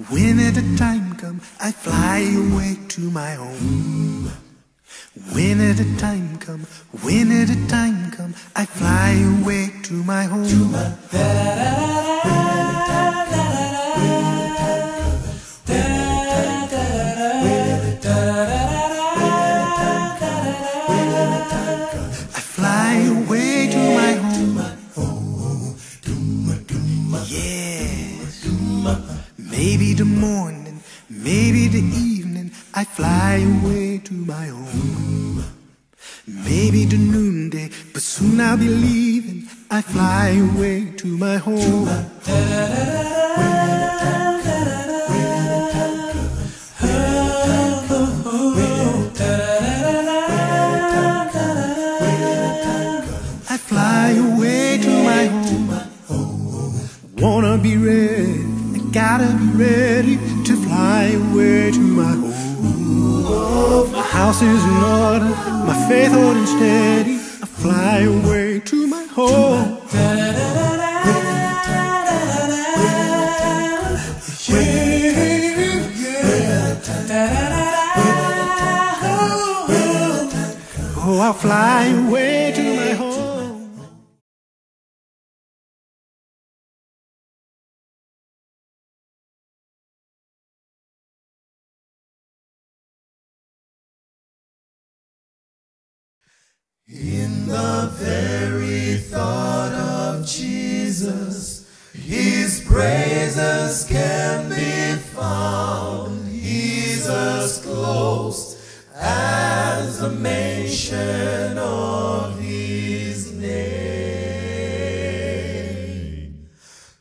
When at the time come, I fly away to my home. When at the time come, when at the time come, I fly away to my home. I fly away to my home. Yes. Maybe the morning, maybe the evening, I fly away to my home. Maybe the noonday, but soon I'll be leaving. I fly away to my home. I fly away to my home. Wanna be ready, I gotta be ready to fly away to my home. My house is in order, my faith holding steady. I fly away to my home. Oh, I'll fly away to my home. In the very thought of Jesus, His praises can be found. He's as close as the mention of His name.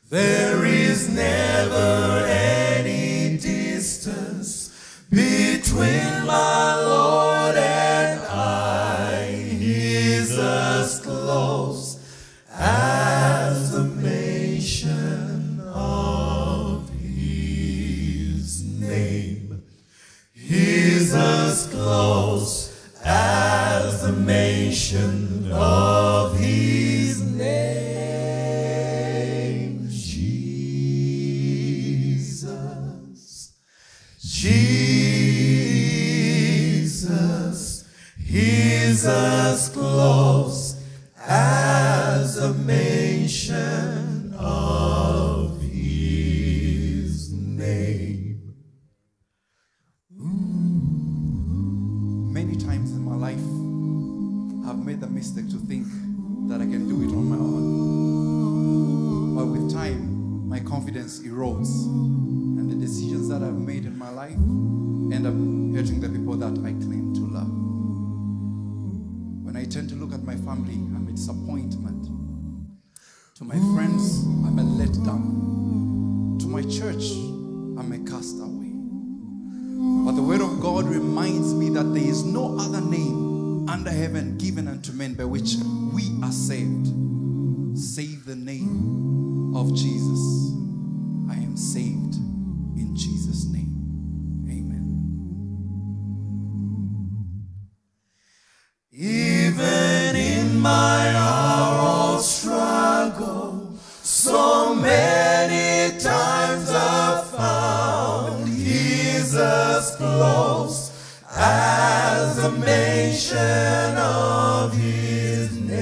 There is never any distance between my Lord and I. He's as close as the mention of His name. He's as close as the mention of His name. Jesus, Jesus, He's as close as the mention of His name. Many times in my life, I've made the mistake to think that I can do it on my own. But with time, my confidence erodes, and the decisions that I've made in my life end up hurting the people that I claim to love. When I tend to look at my family, I'm a disappointment. To my friends, I'm a letdown. To my church, I'm a castaway. But the word of God reminds me that there is no other name under heaven given unto men by which we are saved, save the name of Jesus. I am saved in Jesus' name. Even in my hour of struggle, so many times I've found He's as close as the mention of His name.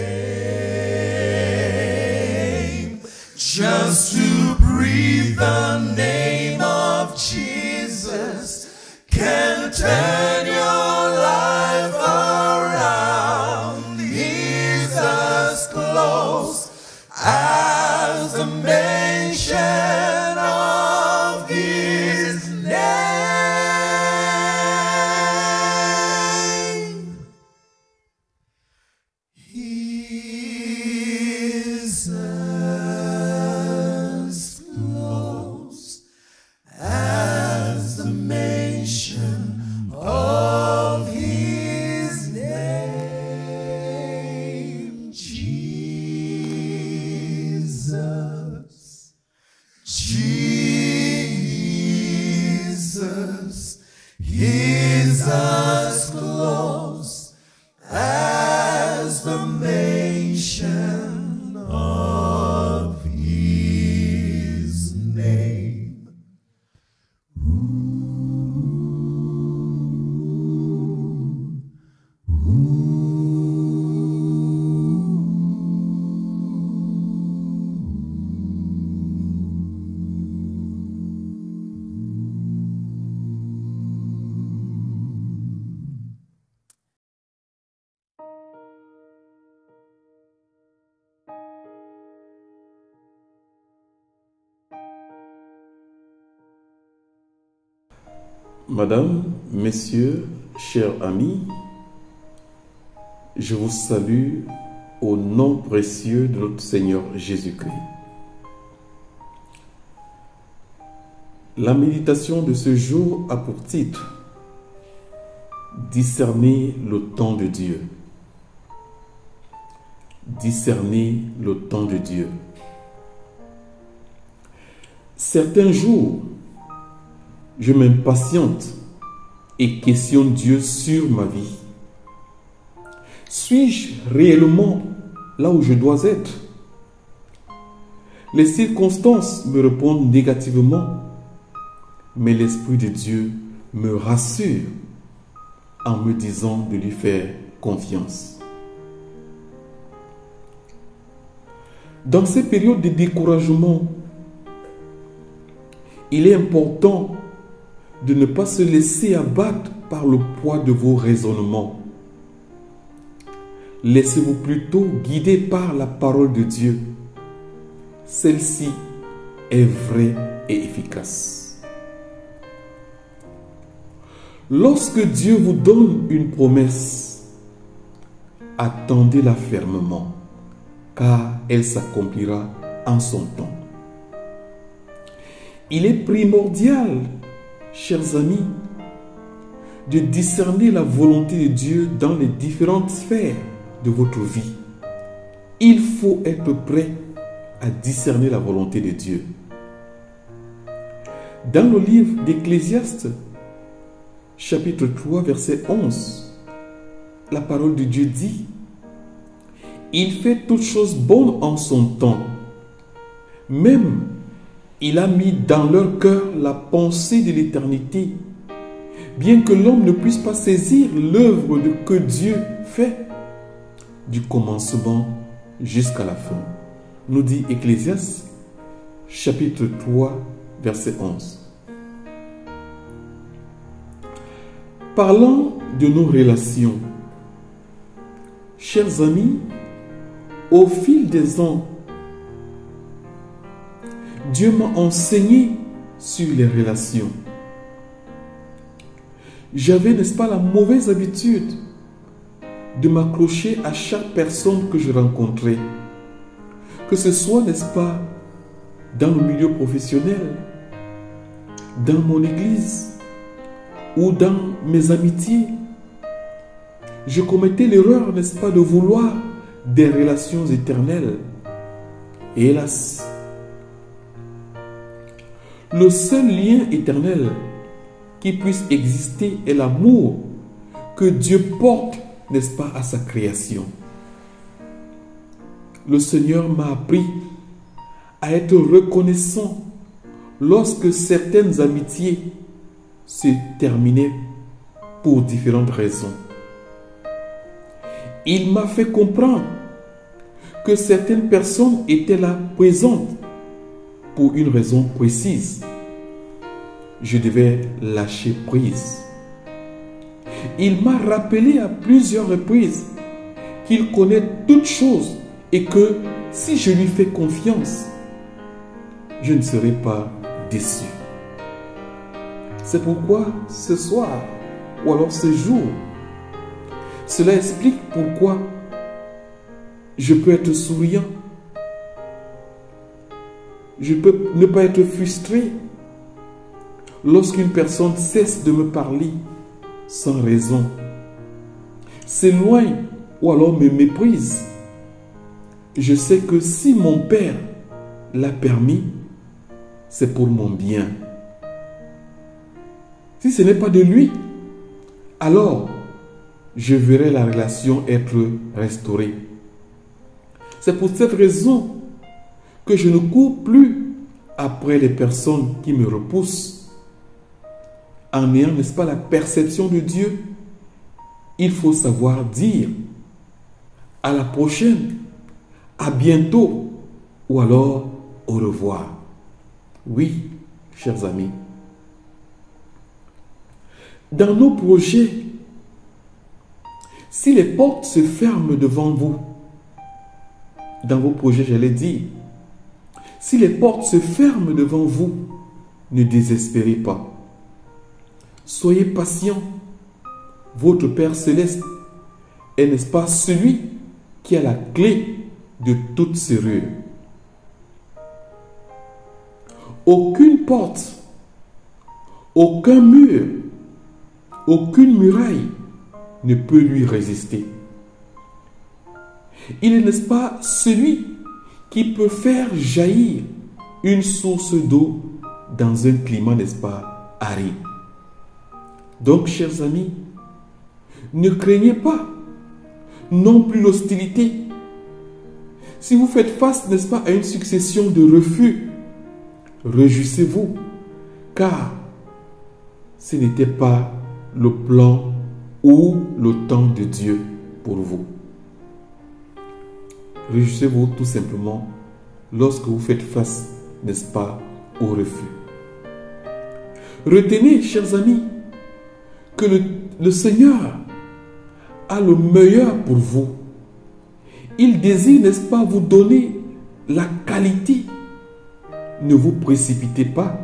Just to breathe the name of Jesus can turn your life around. He's as close as the mention of His name. proclamation of his name. Madame, Messieurs, chers amis, je vous salue au nom précieux de notre Seigneur Jésus-Christ. La méditation de ce jour a pour titre « Discerner le temps de Dieu ». Discerner le temps de Dieu. Certains jours, je m'impatiente et questionne Dieu sur ma vie. Suis-je réellement là où je dois être? Les circonstances me répondent négativement, mais l'Esprit de Dieu me rassure en me disant de lui faire confiance. Dans ces périodes de découragement, il est important de ne pas se laisser abattre par le poids de vos raisonnements. Laissez-vous plutôt guider par la parole de Dieu. Celle-ci est vraie et efficace. Lorsque Dieu vous donne une promesse, attendez-la fermement, car elle s'accomplira en son temps. Il est primordial, chers amis, de discerner la volonté de Dieu dans les différentes sphères de votre vie. Il faut être prêt à discerner la volonté de Dieu. Dans le livre d'Ecclésiaste, chapitre 3, verset 11, la parole de Dieu dit « Il fait toutes choses bonnes en son temps, même il a mis dans leur cœur la pensée de l'éternité, bien que l'homme ne puisse pas saisir l'œuvre que Dieu fait du commencement jusqu'à la fin. » Nous dit Ecclésiaste, chapitre 3, verset 11. Parlant de nos relations, chers amis, au fil des ans, Dieu m'a enseigné sur les relations. J'avais, n'est-ce pas, la mauvaise habitude de m'accrocher à chaque personne que je rencontrais. Que ce soit, n'est-ce pas, dans le milieu professionnel, dans mon église ou dans mes amitiés. Je commettais l'erreur, n'est-ce pas, de vouloir des relations éternelles. Et hélas, le seul lien éternel qui puisse exister est l'amour que Dieu porte, n'est-ce pas, à sa création. Le Seigneur m'a appris à être reconnaissant lorsque certaines amitiés se terminaient pour différentes raisons. Il m'a fait comprendre que certaines personnes étaient là présentes pour une raison précise. Je devais lâcher prise. Il m'a rappelé à plusieurs reprises qu'il connaît toutes choses et que si je lui fais confiance, je ne serai pas déçu. C'est pourquoi ce soir, ou alors ce jour, cela explique pourquoi je peux être souriant. Je peux ne pas être frustré lorsqu'une personne cesse de me parler sans raison, s'éloigne ou alors me méprise. Je sais que si mon Père l'a permis, c'est pour mon bien. Si ce n'est pas de lui, alors je verrai la relation être restaurée. C'est pour cette raison que je ne cours plus après les personnes qui me repoussent. En ayant, n'est-ce pas, la perception de Dieu, il faut savoir dire à la prochaine, à bientôt, ou alors au revoir. Oui, chers amis. Dans nos projets, si les portes se ferment devant vous, dans vos projets, j'allais dire, si les portes se ferment devant vous, ne désespérez pas. Soyez patient. Votre Père Céleste est, n'est-ce pas, celui qui a la clé de toute serrure. Aucune porte, aucun mur, aucune muraille ne peut lui résister. Il est, n'est-ce pas, celui qui peut faire jaillir une source d'eau dans un climat, n'est-ce pas, aride. Donc, chers amis, ne craignez pas non plus l'hostilité. Si vous faites face, n'est-ce pas, à une succession de refus, réjouissez-vous, car ce n'était pas le plan ou le temps de Dieu pour vous. Réjouissez-vous tout simplement lorsque vous faites face, n'est-ce pas, au refus. Retenez, chers amis, que le Seigneur a le meilleur pour vous. Il désire, n'est-ce pas, vous donner la qualité. Ne vous précipitez pas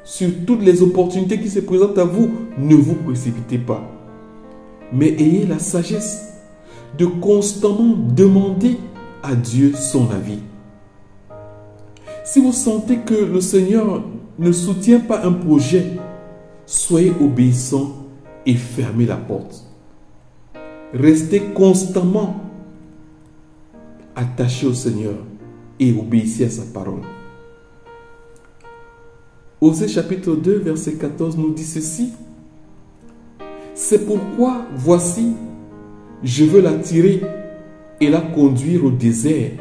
sur toutes les opportunités qui se présentent à vous. Ne vous précipitez pas. Mais ayez la sagesse de constamment demander à Dieu son avis. Si vous sentez que le Seigneur ne soutient pas un projet, soyez obéissants et fermez la porte. Restez constamment attachés au Seigneur et obéissez à sa parole. Osée chapitre 2, verset 14 nous dit ceci. C'est pourquoi, voici, je veux l'attirer et la conduire au désert,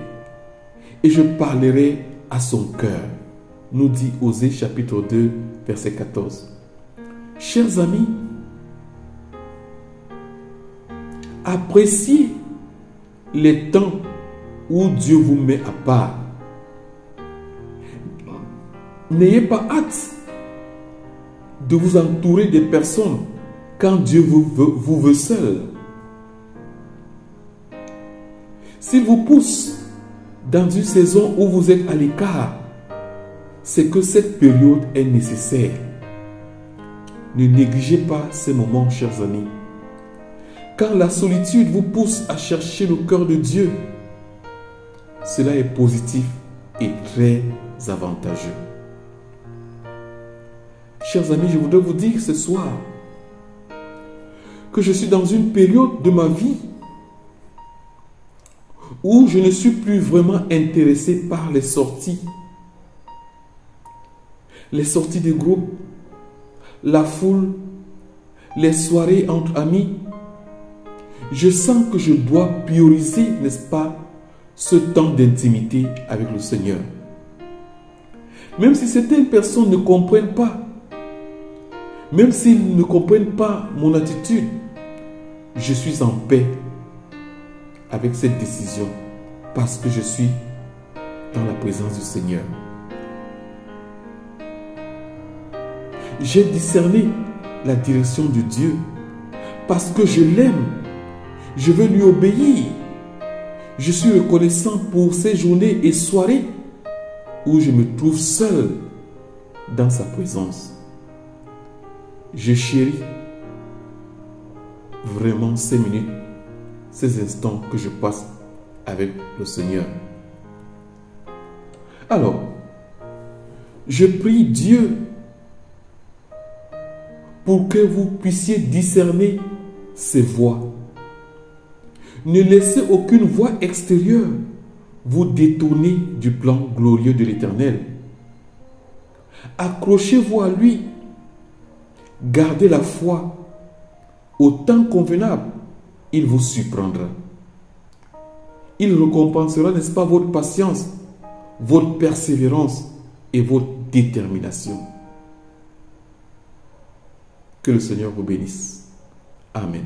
et je parlerai à son cœur. Nous dit Osée chapitre 2, verset 14. Chers amis, appréciez les temps où Dieu vous met à part. N'ayez pas hâte de vous entourer des personnes quand Dieu vous veut seul. S'il vous pousse dans une saison où vous êtes à l'écart, c'est que cette période est nécessaire. Ne négligez pas ces moments, chers amis. Quand la solitude vous pousse à chercher le cœur de Dieu, cela est positif et très avantageux. Chers amis, je voudrais vous dire ce soir que je suis dans une période de ma vie où je ne suis plus vraiment intéressé par les sorties de groupe, la foule, les soirées entre amis. Je sens que je dois prioriser, n'est-ce pas, ce temps d'intimité avec le Seigneur. Même si certaines personnes ne comprennent pas, même s'ils ne comprennent pas mon attitude, je suis en paix avec cette décision parce que je suis dans la présence du Seigneur. J'ai discerné la direction de Dieu parce que je l'aime. Je veux lui obéir. Je suis reconnaissant pour ces journées et soirées où je me trouve seul dans sa présence. Je chéris vraiment ces minutes, ces instants que je passe avec le Seigneur. Alors, je prie Dieu pour que vous puissiez discerner ses voies. Ne laissez aucune voie extérieure vous détourner du plan glorieux de l'Éternel. Accrochez-vous à lui. Gardez la foi au temps convenable il vous surprendra. Il récompensera, n'est-ce pas, votre patience, votre persévérance et votre détermination. Que le Seigneur vous bénisse. Amen.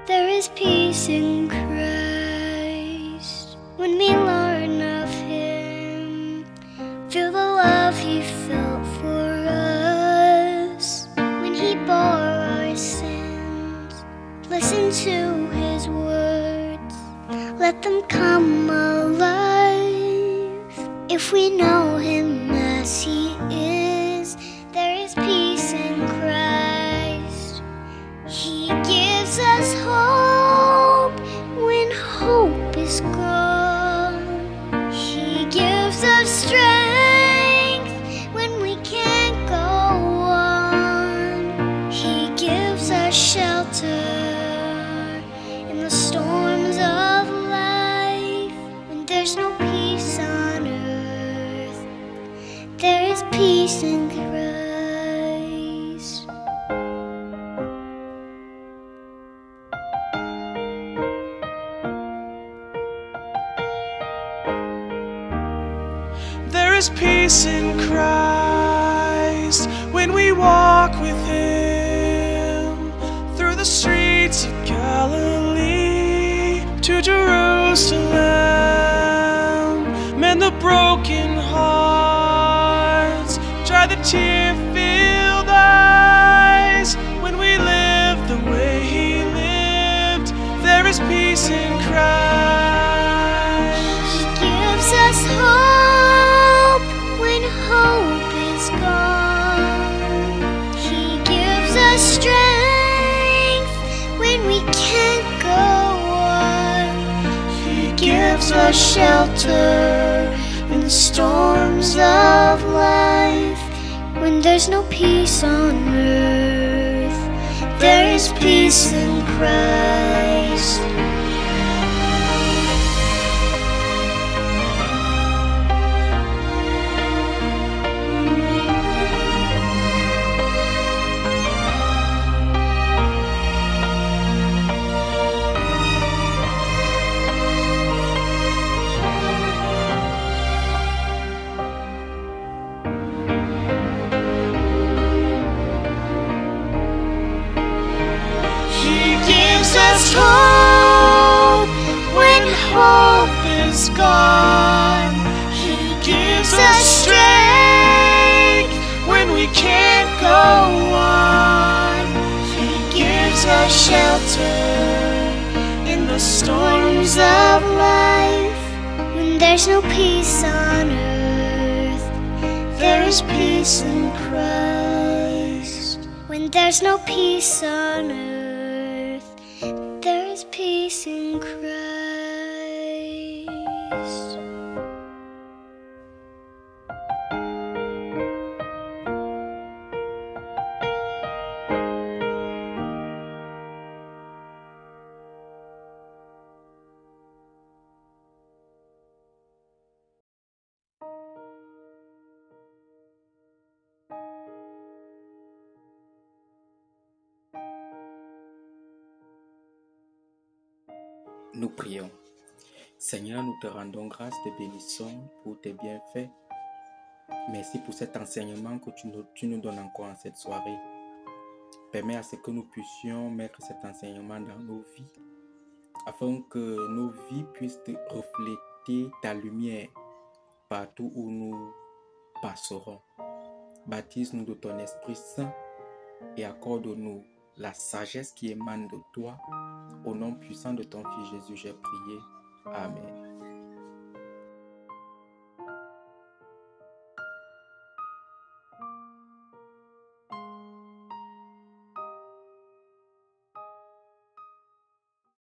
There is peace in Christ when we learn of Him. Feel the love He felt for us when He bore our sins. Listen to His words, let them come alive. If we know Him as He is, there is peace in Christ. He gives us hope when hope is gone. He gives us strength when we can't go on. He gives us shelter in the storms of life. When there's no peace on earth, there is peace in Christ. There is peace in Christ when we walk with Him through the streets of Galilee to Jerusalem. Mend the broken hearts, dry the tear-filled eyes. When we live the way He lived, there is peace in Christ. He gives us hope when hope is gone. He gives us strength when we can't go on. He gives us shelter in the storms of life. When there's no peace on earth, there is peace in Christ. Hope when hope is gone. He gives us strength when we can't go on. He gives us shelter in the storms of life. When there's no peace on earth, there is peace in Christ. When there's no peace on earth, there is peace in Christ. Nous prions. Seigneur, nous te rendons grâce, te bénissons pour tes bienfaits. Merci pour cet enseignement que tu nous donnes encore en cette soirée. Permets à ce que nous puissions mettre cet enseignement dans nos vies, afin que nos vies puissent refléter ta lumière partout où nous passerons. Baptise-nous de ton Esprit Saint et accorde-nous la sagesse qui émane de toi. Au nom puissant de ton Fils Jésus, j'ai prié. Amen.